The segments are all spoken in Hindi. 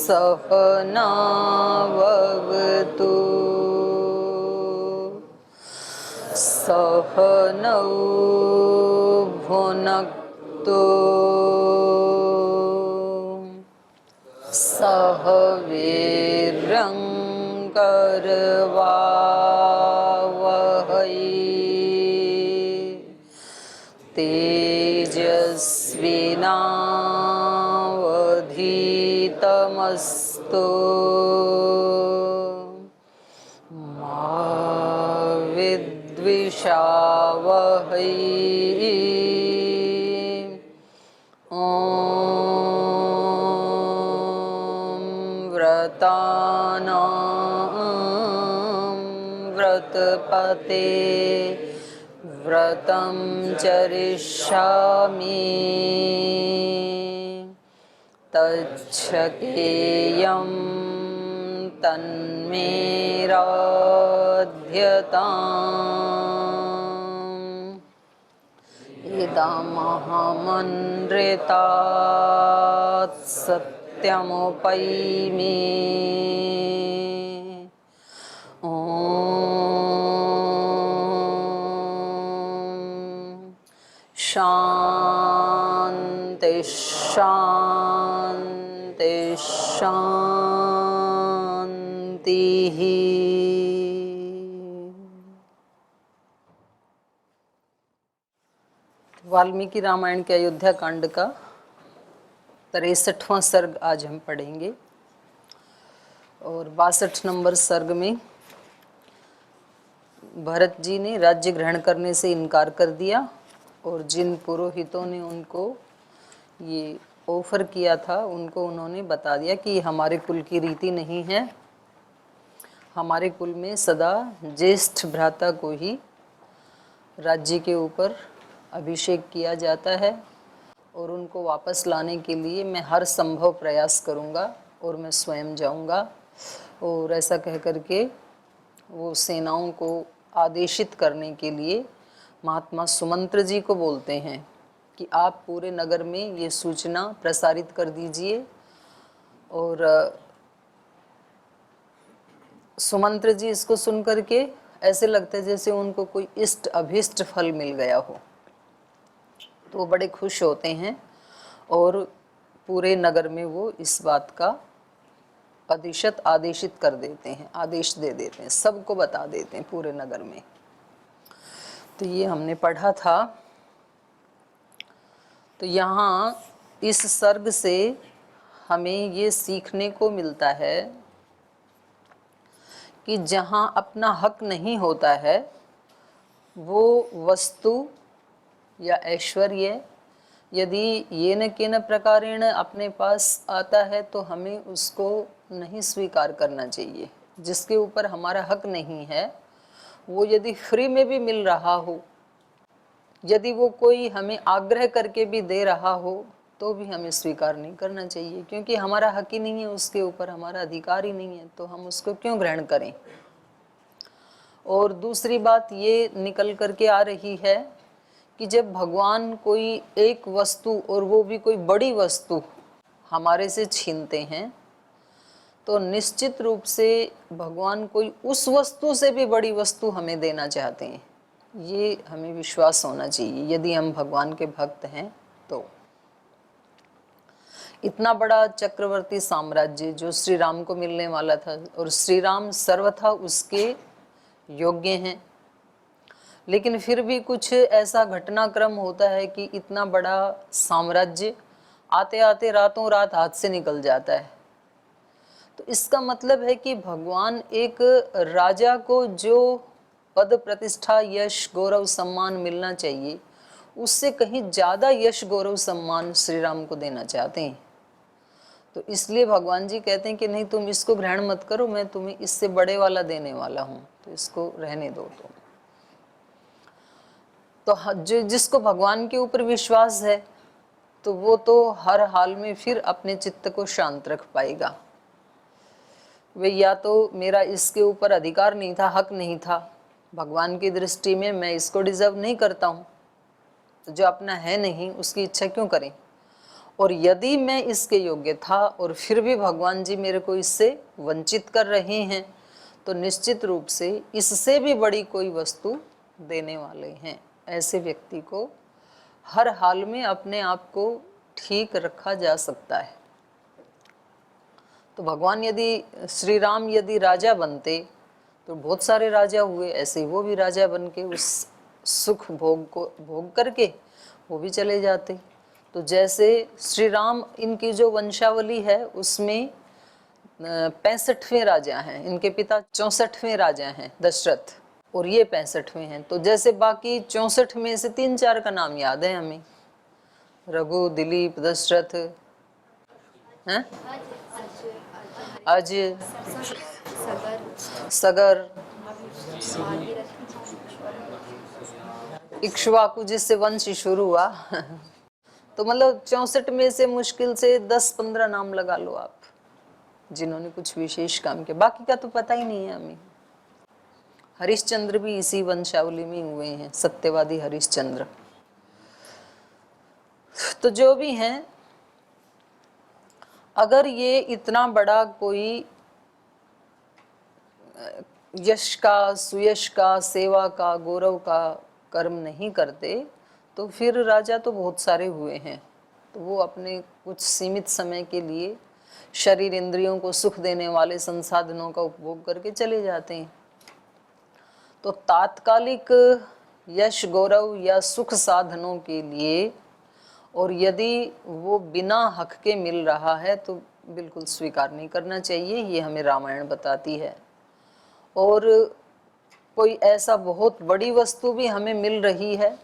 सहनाववतु सहनौ भुनक्तु सह वीर्यं करवावहै तेजस्विनावधीतमस्तु मा विद्विषावहै। व्रतानां व्रतपते व्रतं चरिष्यामि तच्छकेयं तन्मे राध्यताम् इदमहमनृतात् सत्यमुपैमि ॐ शान्ति शान्ति शान्तिः। वाल्मीकि रामायण के अयोध्या कांड का 63वां सर्ग आज हम पढ़ेंगे और 62 नंबर सर्ग में भरत जी ने राज्य ग्रहण करने से इनकार कर दिया और जिन पुरोहितों ने उनको ये ऑफर किया था उनको उन्होंने बता दिया कि हमारे कुल की रीति नहीं है, हमारे कुल में सदा ज्येष्ठ भ्राता को ही राज्य के ऊपर अभिषेक किया जाता है और उनको वापस लाने के लिए मैं हर संभव प्रयास करूंगा और मैं स्वयं जाऊंगा। और ऐसा कह करके वो सेनाओं को आदेशित करने के लिए महात्मा सुमंत्र जी को बोलते हैं कि आप पूरे नगर में ये सूचना प्रसारित कर दीजिए। और सुमंत्र जी इसको सुन करके ऐसे लगता है जैसे उनको कोई इष्ट अभीष्ट फल मिल गया हो, तो वो बड़े खुश होते हैं और पूरे नगर में वो इस बात का आदेशित कर देते हैं, आदेश दे देते हैं, सबको बता देते हैं पूरे नगर में। तो ये हमने पढ़ा था। तो यहाँ इस सर्ग से हमें ये सीखने को मिलता है कि जहाँ अपना हक नहीं होता है वो वस्तु या ऐश्वर्य यदि ये न केन प्रकारेण अपने पास आता है तो हमें उसको नहीं स्वीकार करना चाहिए। जिसके ऊपर हमारा हक नहीं है वो यदि फ्री में भी मिल रहा हो, यदि वो कोई हमें आग्रह करके भी दे रहा हो तो भी हमें स्वीकार नहीं करना चाहिए, क्योंकि हमारा हक ही नहीं है, उसके ऊपर हमारा अधिकार ही नहीं है, तो हम उसको क्यों ग्रहण करें। और दूसरी बात ये निकल करके आ रही है कि जब भगवान कोई एक वस्तु और वो भी कोई बड़ी वस्तु हमारे से छीनते हैं तो निश्चित रूप से भगवान कोई उस वस्तु से भी बड़ी वस्तु हमें देना चाहते हैं। ये हमें विश्वास होना चाहिए यदि हम भगवान के भक्त हैं तो। इतना बड़ा चक्रवर्ती साम्राज्य जो श्री राम को मिलने वाला था और श्री राम सर्वथा उसके योग्य हैं, लेकिन फिर भी कुछ ऐसा घटनाक्रम होता है कि इतना बड़ा साम्राज्य आते आते रातों रात हाथ से निकल जाता है। तो इसका मतलब है कि भगवान एक राजा को जो पद प्रतिष्ठा यश गौरव सम्मान मिलना चाहिए उससे कहीं ज़्यादा यश गौरव सम्मान श्री राम को देना चाहते हैं। तो इसलिए भगवान जी कहते हैं कि नहीं, तुम इसको ग्रहण मत करो, मैं तुम्हें इससे बड़े वाला देने वाला हूँ, तो इसको रहने दो तुम। तो जो जिसको भगवान के ऊपर विश्वास है तो वो तो हर हाल में फिर अपने चित्त को शांत रख पाएगा। वे या तो मेरा इसके ऊपर अधिकार नहीं था, हक नहीं था, भगवान की दृष्टि में मैं इसको डिजर्व नहीं करता हूँ, तो जो अपना है नहीं उसकी इच्छा क्यों करें। और यदि मैं इसके योग्य था और फिर भी भगवान जी मेरे को इससे वंचित कर रहे हैं, तो निश्चित रूप से इससे भी बड़ी कोई वस्तु देने वाले हैं। ऐसे व्यक्ति को हर हाल में अपने आप को ठीक रखा जा सकता है। तो भगवान यदि, श्री राम यदि राजा बनते तो बहुत सारे राजा हुए, ऐसे ही वो भी राजा बन के उस सुख भोग को भोग करके वो भी चले जाते। तो जैसे श्री राम, इनकी जो वंशावली है उसमें 65वें राजा हैं, इनके पिता 64वें राजा हैं दशरथ, और ये 65वें हैं। तो जैसे बाकी 64 में से 3-4 का नाम याद है हमें, रघु, दिलीप, दशरथ, हैं, अजय, सगर, इक्ष्वाकु, जिससे वंश शुरू हुआ। तो मतलब 64 में से मुश्किल से 10-15 नाम लगा लो आप, जिन्होंने कुछ विशेष काम किया। बाकी का तो पता ही नहीं है हमें। हरिश्चंद्र भी इसी वंशावली में हुए हैं, सत्यवादी हरिश्चंद्र। तो जो भी हैं, अगर ये इतना बड़ा कोई यश का, सुयश का, सेवा का, गौरव का कर्म नहीं करते, तो फिर राजा तो बहुत सारे हुए हैं। तो वो अपने कुछ सीमित समय के लिए शरीर इंद्रियों को सुख देने वाले संसाधनों का उपभोग करके चले जाते हैं। तो तात्कालिक यश, गौरव या सुख साधनों के लिए, और यदि वो बिना हक के मिल रहा है, तो बिल्कुल स्वीकार नहीं करना चाहिए। ये हमें रामायण बताती है। और कोई ऐसा बहुत बड़ी वस्तु भी हमें मिल रही है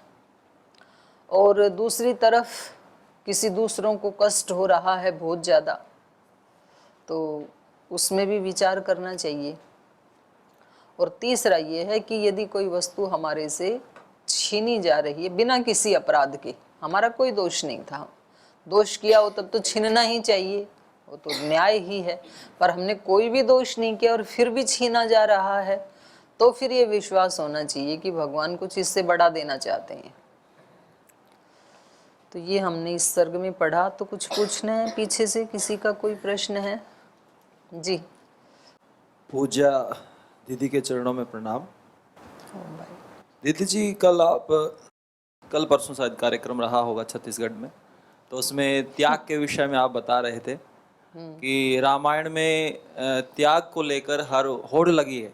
और दूसरी तरफ किसी दूसरों को कष्ट हो रहा है बहुत ज़्यादा, तो उसमें भी विचार करना चाहिए। और तीसरा ये है कि यदि कोई वस्तु हमारे से छीनी जा रही है बिना किसी अपराध के, हमारा कोई दोष नहीं था, दोष किया हो तब तो छीनना ही चाहिए, वो तो न्याय ही है। पर हमने कोई भी दोष नहीं किया और फिर भी छीना जा रहा है, तो फिर ये विश्वास होना चाहिए कि भगवान कुछ इससे बड़ा देना चाहते हैं। तो ये हमने इस सर्ग में पढ़ा। तो कुछ पूछना है पीछे से, किसी का कोई प्रश्न है? जी। पूजा दीदी के चरणों में प्रणाम। दीदी जी, कल परसों शायद कार्यक्रम रहा होगा छत्तीसगढ़ में, तो उसमें त्याग के विषय में आप बता रहे थे कि रामायण में त्याग को लेकर हर होड़ लगी है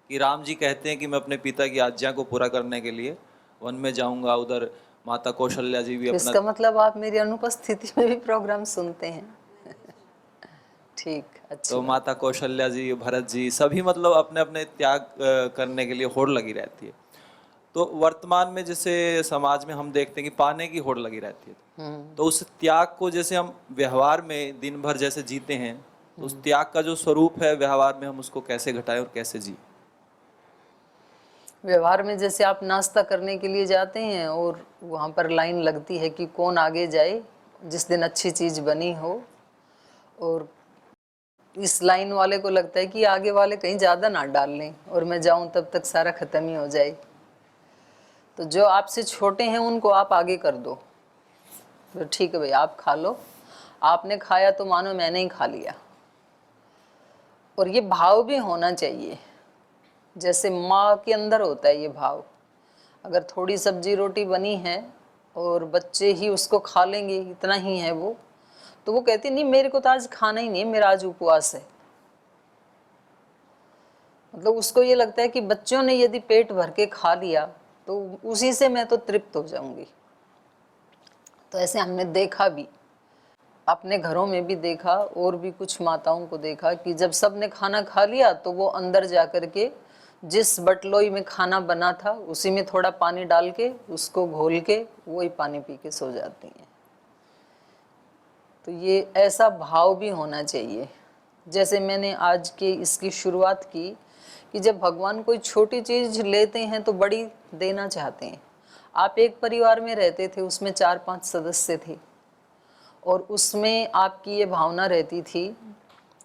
कि राम जी कहते हैं कि मैं अपने पिता की आज्ञा को पूरा करने के लिए वन में जाऊंगा। उधर माता कौशल्या जी भी अपना, इसका मतलब आप मेरी अनुपस्थिति में भी प्रोग्राम सुनते हैं। ठीक, अच्छा। तो माता कौशल्या जी, भरत जी, सभी मतलब अपने अपने त्याग करने के लिए होड़ लगी रहती है। तो वर्तमान में जैसे समाज में हम देखते हैं कि पाने की होड़ लगी रहती है, तो उस त्याग को जैसे हम व्यवहार में दिन भर जैसे जीते हैं, तो उस त्याग का जो स्वरूप है व्यवहार में हम उसको कैसे घटाएं और कैसे जी? व्यवहार में जैसे आप नाश्ता करने के लिए जाते हैं और वहाँ पर लाइन लगती है कि कौन आगे जाए, जिस दिन अच्छी चीज़ बनी हो, और इस लाइन वाले को लगता है कि आगे वाले कहीं ज़्यादा ना डाल लें और मैं जाऊँ तब तक सारा ख़त्म ही हो जाए। तो जो आपसे छोटे हैं उनको आप आगे कर दो, तो ठीक है भाई आप खा लो, आपने खाया तो मानो मैंने ही खा लिया। और ये भाव भी होना चाहिए, जैसे माँ के अंदर होता है ये भाव। अगर थोड़ी सब्जी रोटी बनी है और बच्चे ही उसको खा लेंगे, इतना ही है वो, तो वो कहती नहीं मेरे को तो आज खाना ही नहीं है, मेरा आज उपवास है। मतलब उसको ये लगता है कि बच्चों ने यदि पेट भर के खा लिया तो उसी से मैं तो तृप्त हो जाऊंगी। तो ऐसे हमने देखा भी, अपने घरों में भी देखा और भी कुछ माताओं को देखा कि जब सब ने खाना खा लिया तो वो अंदर जा कर के जिस बटलोई में खाना बना था उसी में थोड़ा पानी डाल के उसको घोल के वही पानी पी के सो जाती हैं। तो ये ऐसा भाव भी होना चाहिए। जैसे मैंने आज के इसकी शुरुआत की कि जब भगवान कोई छोटी चीज़ लेते हैं तो बड़ी देना चाहते हैं। आप एक परिवार में रहते थे, उसमें 4-5 सदस्य थे और उसमें आपकी ये भावना रहती थी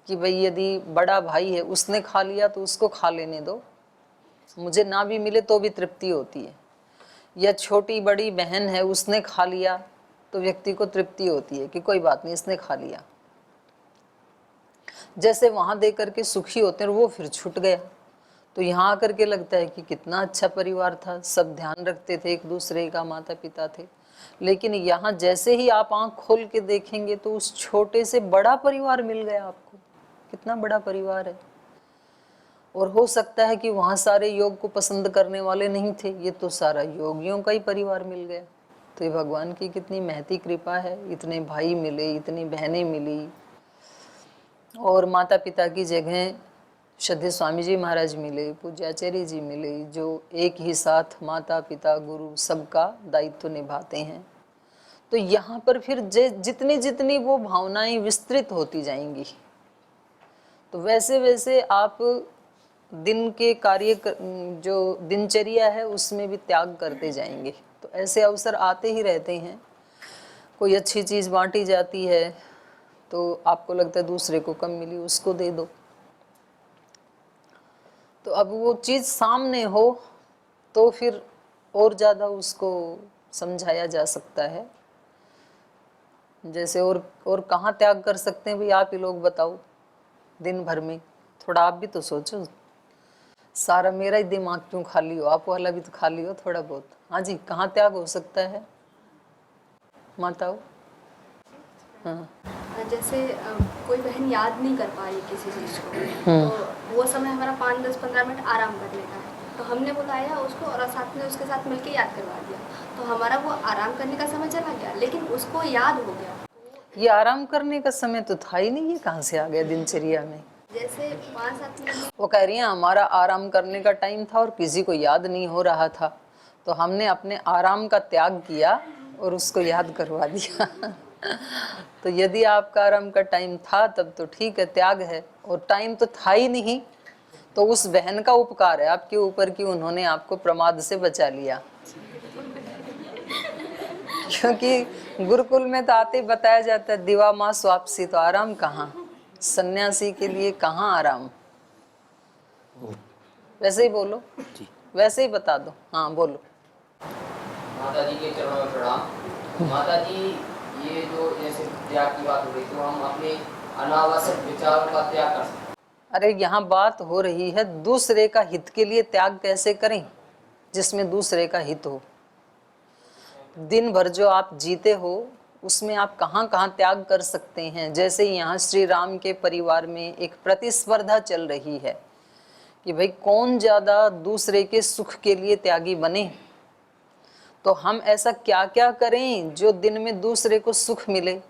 कि भाई यदि बड़ा भाई है उसने खा लिया तो उसको खा लेने दो, मुझे ना भी मिले तो भी तृप्ति होती है। या छोटी बड़ी बहन है उसने खा लिया तो व्यक्ति को तृप्ति होती है कि कोई बात नहीं, इसने खा लिया। जैसे वहां दे करके सुखी होते हैं, वो फिर छूट गया, तो यहाँ आकर के लगता है कि कितना अच्छा परिवार था, सब ध्यान रखते थे एक दूसरे का, माता पिता थे। लेकिन यहाँ जैसे ही आप आंख खोल के देखेंगे तो उस छोटे से बड़ा परिवार मिल गया आपको। कितना बड़ा परिवार है। और हो सकता है कि वहाँ सारे योग को पसंद करने वाले नहीं थे, ये तो सारा योगियों का ही परिवार मिल गया। तो ये भगवान की कितनी महती कृपा है, इतने भाई मिले, इतनी बहनें मिली, और माता पिता की जगह श्रद्धेय स्वामी जी महाराज मिले, पूज्याचार्य जी मिले, जो एक ही साथ माता पिता गुरु सबका दायित्व निभाते हैं। तो यहाँ पर फिर जितनी जितनी वो भावनाएं विस्तृत होती जाएंगी, तो वैसे वैसे आप दिन के कार्य जो दिनचर्या है उसमें भी त्याग करते जाएंगे। तो ऐसे अवसर आते ही रहते हैं। कोई अच्छी चीज़ बांटी जाती है तो आपको लगता है दूसरे को कम मिली, उसको दे दो। तो अब वो चीज़ सामने हो तो फिर और ज़्यादा उसको समझाया जा सकता है। जैसे और कहाँ त्याग कर सकते हैं भाई, आप ही लोग बताओ। दिन भर में थोड़ा आप भी तो सोचो, सारा मेरा ही दिमाग क्यों खाली हो, आप वाला भी तो खाली हो थोड़ा बहुत। हाँ जी, कहाँ त्याग हो सकता है माताओ? हाँ, जैसे कोई बहन याद नहीं कर पा रही किसी चीज़ को, तो वो समय हमारा 5, 10, 15 मिनट आराम करने का है, तो हमने बुलाया उसको और साथ में उसके साथ मिलके याद करवा दिया, तो हमारा वो आराम करने का समय चला गया, लेकिन उसको याद हो गया। ये आराम करने का समय तो था ही नहीं, ये कहाँ से आ गया दिनचर्या में? जैसे 5-7 मिनट वो कह रही हैं हमारा आराम करने का टाइम था और किसी को याद नहीं हो रहा था, तो हमने अपने आराम का त्याग किया और उसको याद करवा दिया। तो यदि आपका आराम का टाइम था तब तो ठीक है, त्याग है, और टाइम तो था ही नहीं, तो उस बहन का उपकार है आपके ऊपर कि उन्होंने आपको प्रमाद से बचा लिया। क्योंकि गुरुकुल में तो आते बताया जाता है दिवा माँ स्वापसी, तो आराम कहाँ, सन्यासी के लिए कहाँ आराम। वैसे ही बोलो जी, वैसे ही बता दो। हाँ बोलो। माता जी के चरणों में प्रणाम। माता जी, ये जो जैसे त्याग की बात हो रही, तो हम अपने अनावश्यक विचारों का त्याग कर सकते हैं? अरे यहाँ बात हो रही है दूसरे का हित के लिए त्याग कैसे करें, जिसमें दूसरे का हित हो। दिन भर जो आप जीते हो उसमें आप कहाँ कहाँ त्याग कर सकते हैं। जैसे यहाँ श्री राम के परिवार में एक प्रतिस्पर्धा चल रही है कि भाई कौन ज़्यादा दूसरे के सुख के लिए त्यागी बने। तो हम ऐसा क्या क्या करें जो दिन में दूसरे को सुख मिले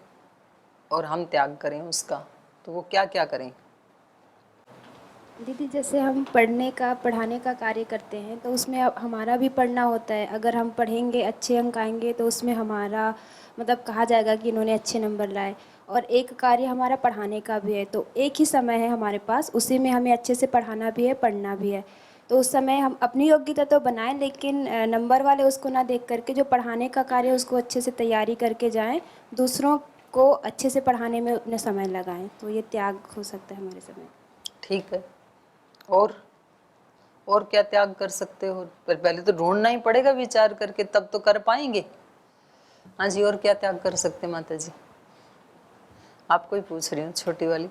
और हम त्याग करें उसका, तो वो क्या क्या करें? दीदी, जैसे हम पढ़ाने का कार्य करते हैं तो उसमें अब हमारा भी पढ़ना होता है। अगर हम पढ़ेंगे, अच्छे अंक आएंगे तो उसमें हमारा मतलब कहा जाएगा कि इन्होंने अच्छे नंबर लाए। और एक कार्य हमारा पढ़ाने का भी है, तो एक ही समय है हमारे पास, उसी में हमें अच्छे से पढ़ाना भी है, पढ़ना भी है। तो उस समय हम अपनी योग्यता तो बनाएं, लेकिन नंबर वाले उसको ना देख करके जो पढ़ाने का कार्य है उसको अच्छे से तैयारी करके जाएं, दूसरों को अच्छे से पढ़ाने में अपना समय लगाएं। तो ये त्याग हो सकता है हमारे समय। ठीक है, और क्या त्याग कर सकते हो? पर पहले तो ढूंढना ही पड़ेगा विचार करके, तब तो कर पाएंगे। हाँ जी, और क्या त्याग कर सकते माता जी? आपको ही पूछ रही हूँ, छोटी वाली,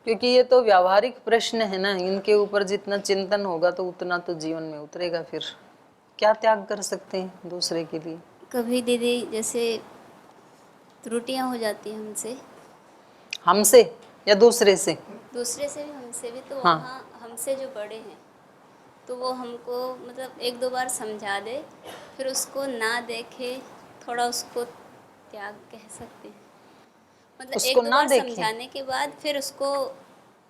क्योंकि ये तो व्यावहारिक प्रश्न है ना, इनके ऊपर जितना चिंतन होगा तो उतना तो जीवन में उतरेगा। फिर क्या त्याग कर सकते हैं दूसरे के लिए? कभी दीदी जैसे त्रुटियां हो जाती हैं हमसे या दूसरे से? दूसरे से भी, हमसे भी। तो हाँ। वहाँ हमसे जो बड़े हैं तो वो हमको मतलब 1-2 बार समझा दे, फिर उसको ना देखे, थोड़ा उसको त्याग कह सकते हैं। मतलब उसको 1-2 ना बार देखें? समझाने के बाद फिर उसको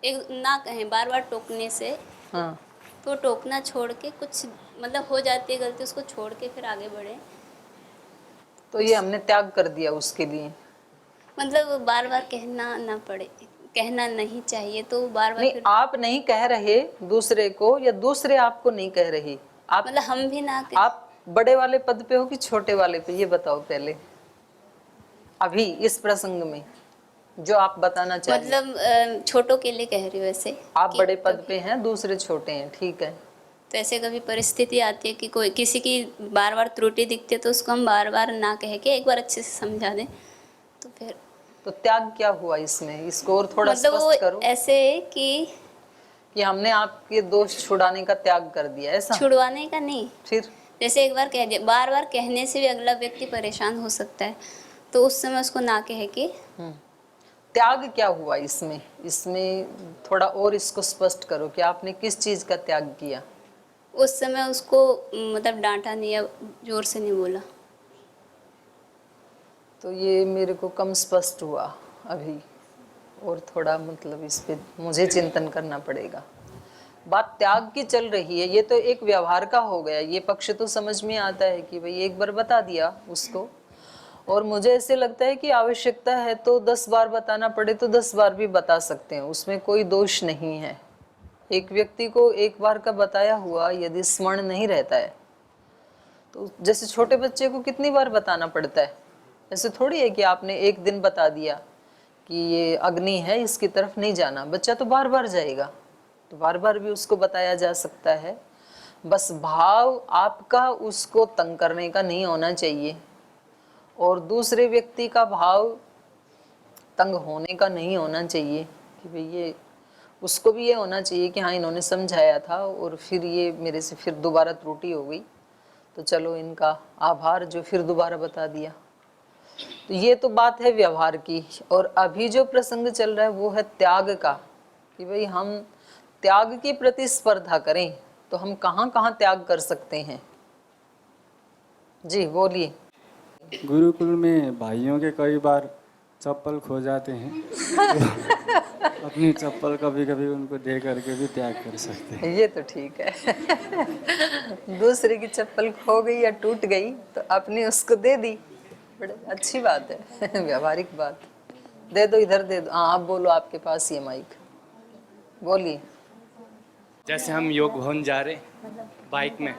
एक ना कहें, बार बार टोकने से हाँ, तो टोकना छोड़ के, कुछ मतलब हो जाती है गलती, उसको छोड़ के फिर आगे बढ़े। तो ये हमने त्याग कर दिया उसके लिए। मतलब बार बार कहना ना पड़े, कहना नहीं चाहिए, तो बार बार नहीं, फिर आप नहीं कह रहे दूसरे को, या दूसरे आपको नहीं कह रही? आप मतलब हम भी ना कहें। आप बड़े वाले पद पे हो कि छोटे वाले पे, ये बताओ पहले अभी इस प्रसंग में जो आप बताना चाह रहे हैं। मतलब छोटों के लिए कह रही हूँ वैसे। आप कि बड़े पद कभी- पे हैं, दूसरे छोटे हैं, ठीक है। तो ऐसे कभी परिस्थिति आती है कि कोई किसी की बार बार त्रुटि दिखती है तो उसको हम बार बार ना कह के एक बार अच्छे से समझा दें, तो फिर तो त्याग क्या हुआ इसमें, इसको और थोड़ा मतलब वो स्पष्ट करो। ऐसे है कि हमने आपके दोष छुड़ाने का त्याग कर दिया, ऐसा? छुड़वाने का नहीं, फिर जैसे एक बार कह दिया, बार बार कहने से भी अगला व्यक्ति परेशान हो सकता है, तो उस समय उसको ना कह के त्याग क्या हुआ इसमें, इसमें थोड़ा और इसको स्पष्ट करो कि आपने किस चीज का त्याग किया। उस समय उसको मतलब डांटा नहीं या जोर से नहीं बोला। तो ये मेरे को कम स्पष्ट हुआ अभी, और थोड़ा मतलब इस पे मुझे चिंतन करना पड़ेगा। बात त्याग की चल रही है, ये तो एक व्यवहार का हो गया, ये पक्ष तो समझ में आता है कि भाई एक बार बता दिया उसको, और मुझे ऐसे लगता है कि आवश्यकता है तो 10 बार बताना पड़े तो 10 बार भी बता सकते हैं, उसमें कोई दोष नहीं है। एक व्यक्ति को एक बार का बताया हुआ यदि स्मरण नहीं रहता है तो जैसे छोटे बच्चे को कितनी बार बताना पड़ता है, ऐसे थोड़ी है कि आपने एक दिन बता दिया कि ये अग्नि है, इसकी तरफ नहीं जाना, बच्चा तो बार बार जाएगा, तो बार बार भी उसको बताया जा सकता है। बस भाव आपका उसको तंग करने का नहीं होना चाहिए, और दूसरे व्यक्ति का भाव तंग होने का नहीं होना चाहिए कि भाई ये, उसको भी ये होना चाहिए कि हाँ इन्होंने समझाया था और फिर ये मेरे से फिर दोबारा त्रुटि हो गई, तो चलो इनका आभार जो फिर दोबारा बता दिया। तो ये तो बात है व्यवहार की, और अभी जो प्रसंग चल रहा है वो है त्याग का, कि भाई हम त्याग की प्रतिस्पर्धा करें तो हम कहाँ कहाँ त्याग कर सकते हैं। जी बोलिए। गुरुकुल में भाइयों के कई बार चप्पल खो जाते हैं तो अपनी चप्पल कभी कभी उनको दे करके भी त्याग कर सकते हैं। ये तो ठीक है दूसरे की चप्पल खो गई या टूट गई तो अपनी उसको दे दी, बड़े अच्छी बात है व्यवहारिक बात। दे दो, इधर दे दो। हाँ आप बोलो, आपके पास ये माइक, बोलिए। जैसे हम योग भवन जा रहे बाइक में,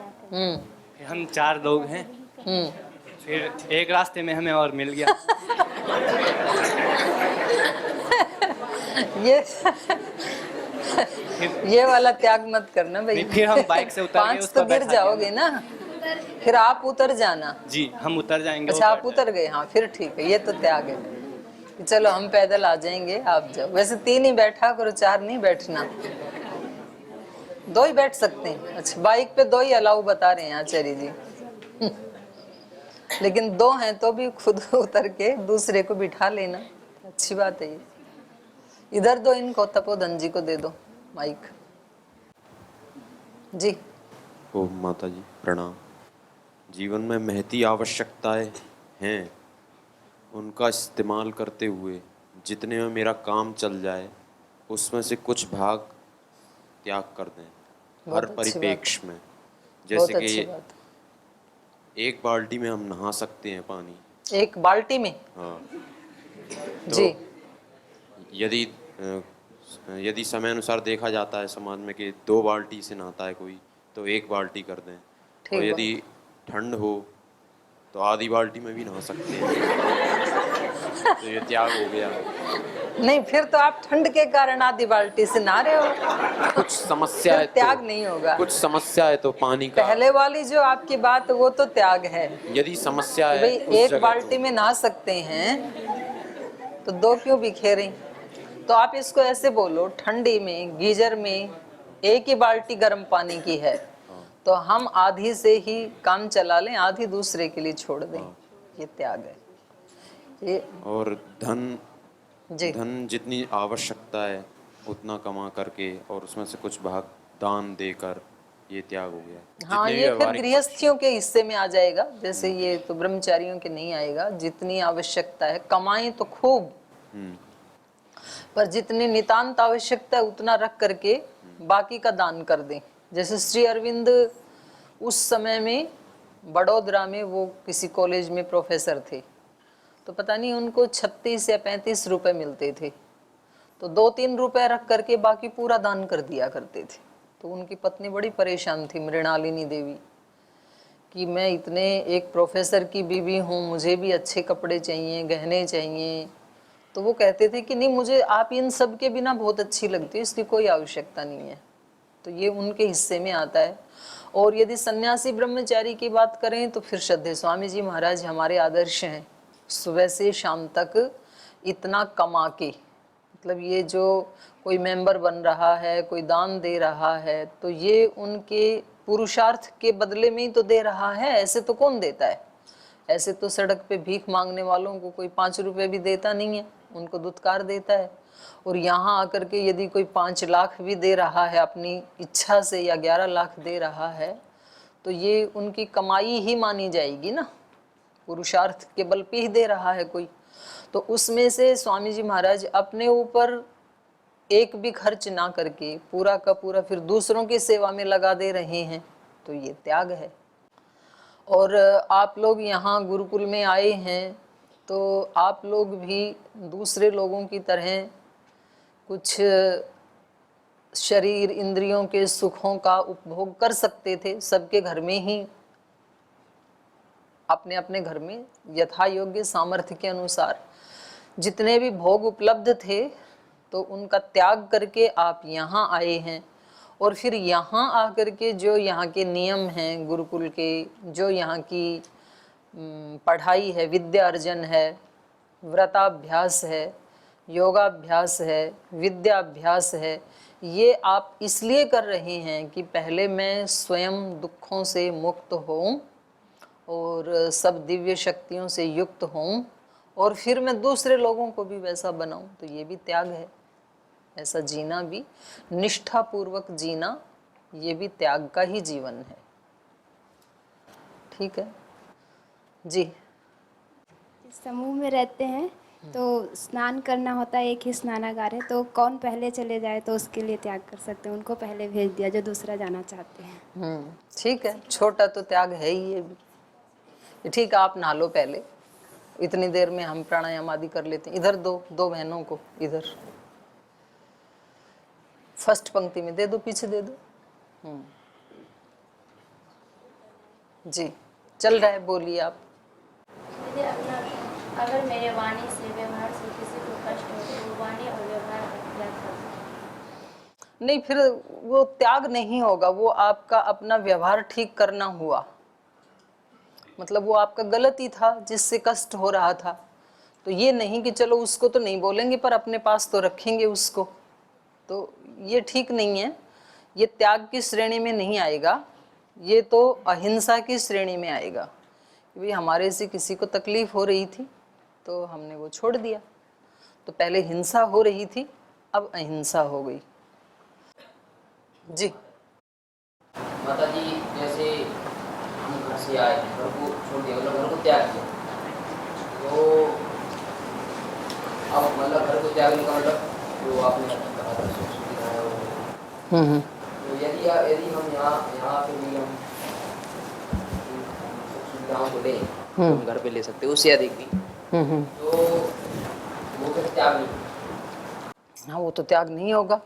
हम 4 लोग हैं, फिर एक रास्ते में हमें और मिल गया ये वाला त्याग मत करना भाई। नहीं, फिर हम बाइक से उतर गए, 5 उसको तो गिर बैठा जाओगे ना, फिर आप उतर जाना। जी हम उतर जाएंगे। अच्छा आप उतर गए, हाँ फिर ठीक है, ये तो त्याग है कि चलो हम पैदल आ जाएंगे आप जाओ। वैसे 3 ही बैठा करो, 4 नहीं बैठना, 2 ही बैठ सकते हैं। अच्छा बाइक पे 2 ही अलाउ बता रहे हैं आचार्य जी लेकिन 2 हैं तो भी खुद उतर के दूसरे को बिठा लेना, अच्छी बात है ये। इधर दो, इनको तपोधन जी को दे दो माइक। जी ओम माता जी प्रणाम। जीवन में महती आवश्यकताएं हैं, उनका इस्तेमाल करते हुए जितने में मेरा काम चल जाए उसमें से कुछ भाग त्याग कर दें हर परिप्रेक्ष्य में। जैसे कि एक बाल्टी में हम नहा सकते हैं पानी, एक बाल्टी में, हाँ तो जी यदि समय अनुसार देखा जाता है समाज में कि 2 बाल्टी से नहाता है कोई, तो 1 बाल्टी कर दें। और यदि ठंड हो तो आधी बाल्टी में भी नहा सकते हैं तो ये त्याग हो गया। नहीं फिर तो आप ठंड के कारण आधी बाल्टी से नहा रहे हो, कुछ समस्या है त्याग तो, नहीं होगा। कुछ समस्या है तो पानी का, पहले वाली जो आपकी बात वो तो त्याग है। यदि समस्या है भाई उस एक जगह बाल्टी में नहा सकते हैं तो 2 क्यों बिखेरें। तो आप इसको ऐसे बोलो, ठंडी में गीजर में 1 ही बाल्टी गर्म पानी की है तो हम आधी से ही काम चला लें, आधी दूसरे के लिए छोड़ दें, ये त्याग है ये। और धन जितनी आवश्यकता है उतना कमा करके और उसमें से कुछ भाग दान देकर, ये त्याग हो गया। हाँ ये फिर गृहस्थियों के हिस्से में आ जाएगा, जैसे ये तो ब्रह्मचारियों के नहीं आएगा। जितनी आवश्यकता है कमाएं तो खूब, पर जितनी नितांत आवश्यकता है उतना रख करके बाकी का दान कर दें। जैसे श्री अरविंद उस समय में बड़ौदरा में वो किसी कॉलेज में प्रोफेसर थे, तो पता नहीं उनको 36 या 35 रुपए मिलते थे, तो 2-3 रुपए रख करके बाकी पूरा दान कर दिया करते थे। तो उनकी पत्नी बड़ी परेशान थी, मृणालिनी देवी, कि मैं इतने एक प्रोफेसर की बीवी हूँ, मुझे भी अच्छे कपड़े चाहिए, गहने चाहिए। तो वो कहते थे कि नहीं मुझे आप इन सब के बिना बहुत अच्छी लगती है, इसकी कोई आवश्यकता नहीं है। तो ये उनके हिस्से में आता है। और यदि सन्यासी ब्रह्मचारी की बात करें तो फिर श्रद्धेय स्वामी जी महाराज हमारे आदर्श हैं। सुबह से शाम तक इतना कमा के, मतलब ये जो कोई मेंबर बन रहा है, कोई दान दे रहा है, तो ये उनके पुरुषार्थ के बदले में ही तो दे रहा है। ऐसे तो कौन देता है? ऐसे तो सड़क पे भीख मांगने वालों को कोई 5 रुपए भी देता नहीं है, उनको दुत्कार देता है। और यहाँ आकर के यदि कोई 5 लाख भी दे रहा है अपनी इच्छा से, या 11 लाख दे रहा है, तो ये उनकी कमाई ही मानी जाएगी ना, पुरुषार्थ के बल पे ही दे रहा है कोई। तो उसमें से स्वामी जी महाराज अपने ऊपर एक भी खर्च ना करके पूरा का पूरा फिर दूसरों की सेवा में लगा दे रहे हैं, तो ये त्याग है। और आप लोग यहाँ गुरुकुल में आए हैं, तो आप लोग भी दूसरे लोगों की तरह कुछ शरीर इंद्रियों के सुखों का उपभोग कर सकते थे, सबके घर में ही, अपने अपने घर में यथा योग्य सामर्थ्य के अनुसार जितने भी भोग उपलब्ध थे, तो उनका त्याग करके आप यहाँ आए हैं। और फिर यहाँ आकर के जो यहाँ के नियम हैं गुरुकुल के, जो यहाँ की पढ़ाई है, विद्या अर्जन है, व्रताभ्यास है, योगाभ्यास है, विद्याभ्यास है, ये आप इसलिए कर रहे हैं कि पहले मैं स्वयं दुखों से मुक्त होऊं और सब दिव्य शक्तियों से युक्त होऊं, और फिर मैं दूसरे लोगों को भी वैसा बनाऊं। तो ये भी त्याग है। ऐसा जीना भी, निष्ठापूर्वक जीना, ये भी त्याग का ही जीवन है। ठीक है जी। समूह में रहते हैं तो स्नान करना होता है, एक ही स्नानागार है, तो कौन पहले चले जाए तो उसके लिए त्याग कर सकते हैं, उनको पहले भेज दिया जो दूसरा जाना चाहते हैं। ठीक है, छोटा तो त्याग है ही ये भी। ठीक है, आप नहा लो पहले, इतनी देर में हम प्राणायाम आदि कर लेते हैं। इधर दो बहनों को, इधर फर्स्ट पंक्ति में दे दो, पीछे दे दो। जी, चल रहा है, बोलिए आप। अगर मेरे वाणी से, व्यवहार से किसी को कष्ट हो तो वो वाणी और व्यवहार का त्याग कर नहीं, फिर वो त्याग नहीं होगा, वो आपका अपना व्यवहार ठीक करना हुआ। मतलब वो आपका गलत ही था जिससे कष्ट हो रहा था, तो ये नहीं कि चलो उसको तो नहीं बोलेंगे पर अपने पास तो रखेंगे उसको, तो ये ठीक नहीं है। ये त्याग की श्रेणी में नहीं आएगा, ये तो अहिंसा की श्रेणी में आएगा। भाई हमारे से किसी को तकलीफ हो रही थी तो हमने वो छोड़ दिया। तो पहले हिंसा हो रही थी, अब अहिंसा हो गई। जी माता जी, जैसे हम घर से आए, घर को छोड़ दिया, मतलब घर को त्याग किया, तो अब मतलब घर को त्यागने का मतलब जो आपने कहा था सुख सुविधाएं, तो यदि हम यहाँ पे भी हम सुख सुविधाओं को लें, हम घर पे ले सकते, उससे अधिक भी, तो वो फिर त्याग नहीं। हाँ, वो तो त्याग नहीं होगा।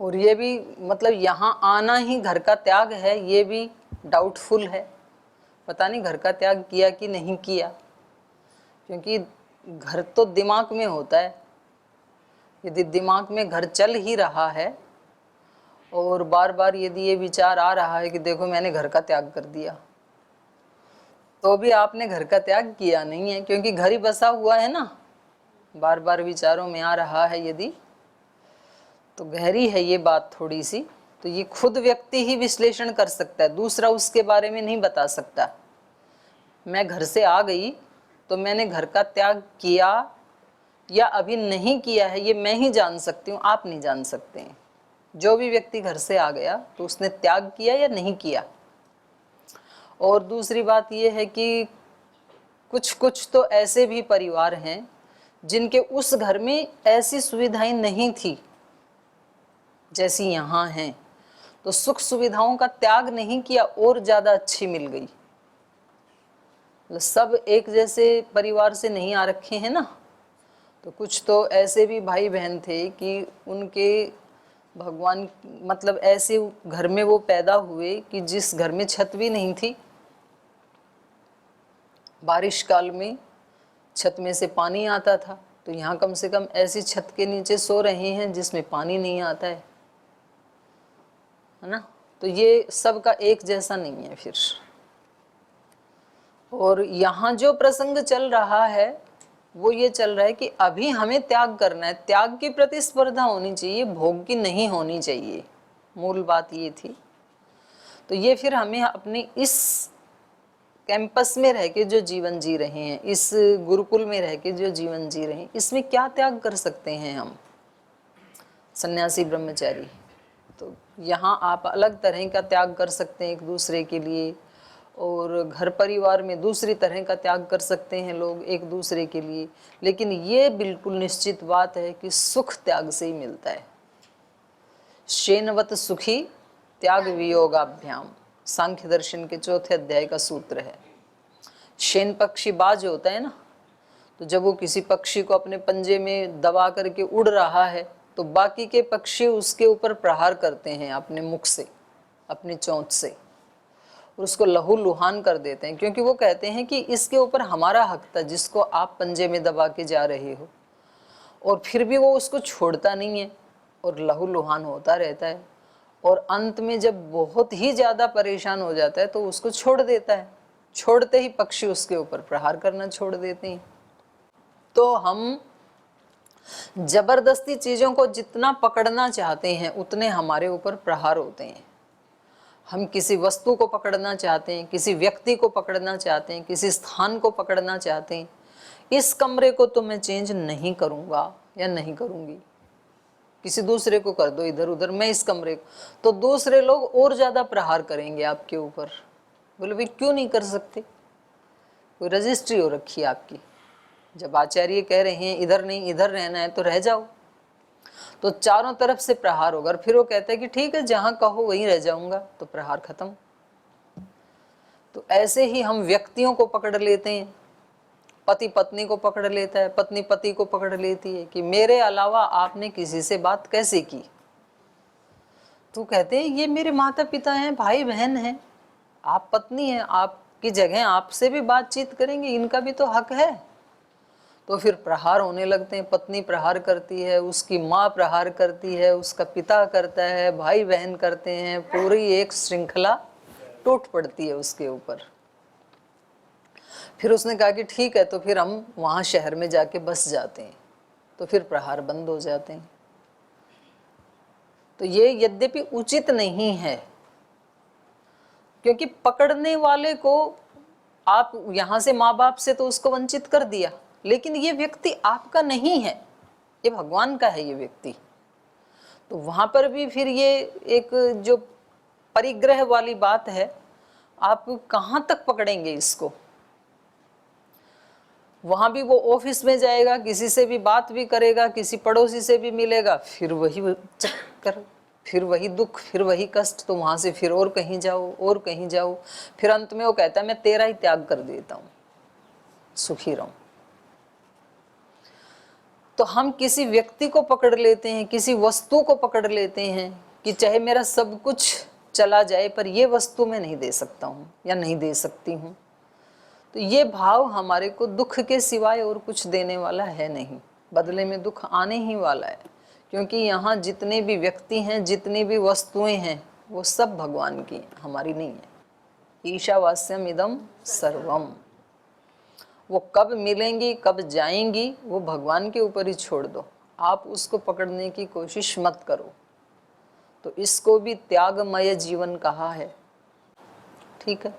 और ये भी मतलब यहाँ आना ही घर का त्याग है, ये भी डाउटफुल है। पता नहीं घर का त्याग किया कि नहीं किया, क्योंकि घर तो दिमाग में होता है। यदि दिमाग में घर चल ही रहा है और बार बार यदि ये विचार आ रहा है कि देखो मैंने घर का त्याग कर दिया, तो भी आपने घर का त्याग किया नहीं है, क्योंकि घर ही बसा हुआ है ना, बार बार विचारों में आ रहा है यदि, तो गहरी है ये बात थोड़ी सी। तो ये खुद व्यक्ति ही विश्लेषण कर सकता है, दूसरा उसके बारे में नहीं बता सकता। मैं घर से आ गई तो मैंने घर का त्याग किया या अभी नहीं किया है, ये मैं ही जान सकती हूँ, आप नहीं जान सकते हैं। जो भी व्यक्ति घर से आ गया तो उसने त्याग किया या नहीं किया। और दूसरी बात ये है कि कुछ कुछ तो ऐसे भी परिवार हैं जिनके उस घर में ऐसी सुविधाएं नहीं थी जैसी यहाँ हैं, तो सुख सुविधाओं का त्याग नहीं किया और ज़्यादा अच्छी मिल गई। सब एक जैसे परिवार से नहीं आ रखे हैं ना, तो कुछ तो ऐसे भी भाई बहन थे कि उनके भगवान मतलब ऐसे घर में वो पैदा हुए कि जिस घर में छत भी नहीं थी, बारिश काल में छत में से पानी आता था, तो यहाँ कम से कम ऐसी छत के नीचे सो रहे हैं जिसमें पानी नहीं आता है। है ना। तो ये सबका एक जैसा नहीं है फिर। और यहाँ जो प्रसंग चल रहा है वो ये चल रहा है कि अभी हमें त्याग करना है, त्याग की प्रतिस्पर्धा होनी चाहिए, भोग की नहीं होनी चाहिए, मूल बात ये थी। तो ये फिर हमें अपने इस कैंपस में रह के जो जीवन जी रहे हैं, इस गुरुकुल में रह के जो जीवन जी रहे हैं, इसमें क्या त्याग कर सकते हैं हम सन्यासी ब्रह्मचारी। तो यहाँ आप अलग तरह का त्याग कर सकते हैं एक दूसरे के लिए, और घर परिवार में दूसरी तरह का त्याग कर सकते हैं लोग एक दूसरे के लिए। लेकिन ये बिल्कुल निश्चित बात है कि सुख त्याग से ही मिलता है। शेनवत सुखी त्याग वियोगाभ्याम, सांख्य दर्शन के 4थे अध्याय का सूत्र है। शेन पक्षी बाज होता है ना, तो जब वो किसी पक्षी को अपने पंजे में दबा करके उड़ रहा है तो बाकी के पक्षी उसके ऊपर प्रहार करते हैं अपने मुख से, अपनी चोंच से, और उसको लहू लुहान कर देते हैं, क्योंकि वो कहते हैं कि इसके ऊपर हमारा हक था जिसको आप पंजे में दबा के जा रहे हो। और फिर भी वो उसको छोड़ता नहीं है और लहू लुहान होता रहता है, और अंत में जब बहुत ही ज़्यादा परेशान हो जाता है तो उसको छोड़ देता है। छोड़ते ही पक्षी उसके ऊपर प्रहार करना छोड़ देते हैं। तो हम जबरदस्ती चीज़ों को जितना पकड़ना चाहते हैं उतने हमारे ऊपर प्रहार होते हैं। हम किसी वस्तु को पकड़ना चाहते हैं, किसी व्यक्ति को पकड़ना चाहते हैं, किसी स्थान को पकड़ना चाहते हैं, इस कमरे को तो मैं चेंज नहीं करूँगा या नहीं करूँगी, किसी दूसरे को कर दो इधर उधर, मैं इस कमरे को, तो दूसरे लोग और ज़्यादा प्रहार करेंगे आपके ऊपर। बोले भाई क्यों नहीं कर सकते, कोई रजिस्ट्री हो रखी है आपकी, जब आचार्य कह रहे हैं इधर नहीं इधर रहना है तो रह जाओ, तो चारों तरफ से प्रहार होगा। फिर वो कहता है कि ठीक है जहाँ कहो वहीं रह जाऊंगा, तो प्रहार खत्म। तो ऐसे ही हम व्यक्तियों को पकड़ लेते हैं, पति पत्नी को पकड़ लेता है, पत्नी पति को पकड़ लेती है कि मेरे अलावा आपने किसी से बात कैसे की। तो कहते हैं ये मेरे माता पिता हैं, भाई बहन हैं, आप पत्नी हैं, आपकी जगह आपसे भी बातचीत करेंगे, इनका भी तो हक है। तो फिर प्रहार होने लगते हैं, पत्नी प्रहार करती है, उसकी माँ प्रहार करती है, उसका पिता करता है, भाई बहन करते हैं, पूरी एक श्रृंखला टूट पड़ती है उसके ऊपर। फिर उसने कहा कि ठीक है, तो फिर हम वहाँ शहर में जाके बस जाते हैं, तो फिर प्रहार बंद हो जाते हैं। तो ये यद्यपि उचित नहीं है, क्योंकि पकड़ने वाले को आप यहाँ से माँ बाप से तो उसको वंचित कर दिया, लेकिन ये व्यक्ति आपका नहीं है, ये भगवान का है ये व्यक्ति। तो वहाँ पर भी फिर ये एक जो परिग्रह वाली बात है, आप कहाँ तक पकड़ेंगे इसको। वहाँ भी वो ऑफिस में जाएगा, किसी से भी बात भी करेगा, किसी पड़ोसी से भी मिलेगा, फिर वही चक्कर, फिर वही दुख, फिर वही कष्ट। तो वहाँ से फिर और कहीं जाओ और कहीं जाओ, फिर अंत में वो कहता है मैं तेरा ही त्याग कर देता हूँ, सुखी रहूं। तो हम किसी व्यक्ति को पकड़ लेते हैं, किसी वस्तु को पकड़ लेते हैं कि चाहे मेरा सब कुछ चला जाए पर ये वस्तु मैं नहीं दे सकता हूँ या नहीं दे सकती हूँ। तो ये भाव हमारे को दुख के सिवाय और कुछ देने वाला है नहीं, बदले में दुख आने ही वाला है। क्योंकि यहाँ जितने भी व्यक्ति हैं, जितनी भी वस्तुएं हैं, वो सब भगवान की हैं, हमारी नहीं है। ईशावास्यम इदम सर्वम। वो कब मिलेंगी कब जाएंगी वो भगवान के ऊपर ही छोड़ दो, आप उसको पकड़ने की कोशिश मत करो। तो इसको भी त्यागमय जीवन कहा है। ठीक है।